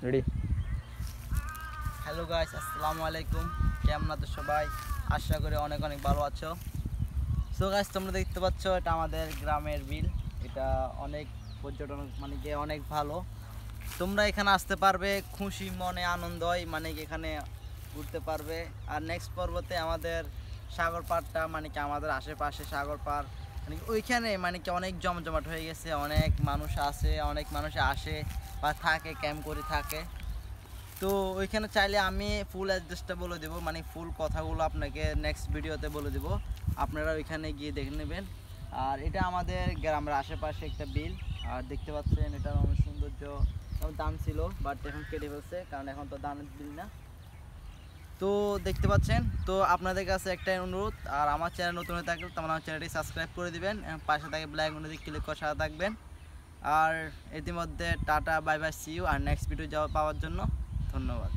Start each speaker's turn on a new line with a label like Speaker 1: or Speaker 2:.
Speaker 1: Ready.
Speaker 2: Hello guys, আসসালামু আলাইকুম। কেমন আছো সবাই? আশা করি অনেক অনেক ভালো আছো। সো গাইস, তোমরা দেখতে পাচ্ছ এটা আমাদের গ্রামের বিল। এটা অনেক পর্যটন মানে কি অনেক ভালো। তোমরা এখানে আসতে পারবে খুশি মনে আনন্দই মানে কি এখানে ঘুরতে পারবে। আর নেক্সট পর্বতে আমাদের সাগর পাড়টা মানে কি আমাদের আশেপাশে সাগর পাড় মানে কি ওইখানে মানে কি অনেক জমজমাট হয়ে গেছে, অনেক মানুষ আছে, অনেক মানুষ আসে বা থাকে, ক্যাম্প করে থাকে। তো ওইখানে চাইলে আমি ফুল অ্যাড্রেসটা বলে দেবো, মানে ফুল কথাগুলো আপনাকে নেক্সট ভিডিওতে বলে দেবো, আপনারা ওইখানে গিয়ে দেখে নেবেন। আর এটা আমাদের গ্রামের আশেপাশে একটা বিল। আর দেখতে পাচ্ছেন এটার অনেক সৌন্দর্য। ধান ছিল বাট এখন কেটে ফেলছে, কারণ এখন তো ধানের বিল না। তো দেখতে পাচ্ছেন, তো আপনাদের কাছে একটাই অনুরোধ, আর আমার চ্যানেল নতুন হয়ে থাকলে তোমার আমার চ্যানেলটি সাবস্ক্রাইব করে দিবেন, পাশে থাকে ব্ল্যাক অনুযায়ী ক্লিক করে সাথে থাকবেন। আর ইতিমধ্যে tata bye bye, see you. আর নেক্সট ভিডিও পাওয়ার জন্য ধন্যবাদ।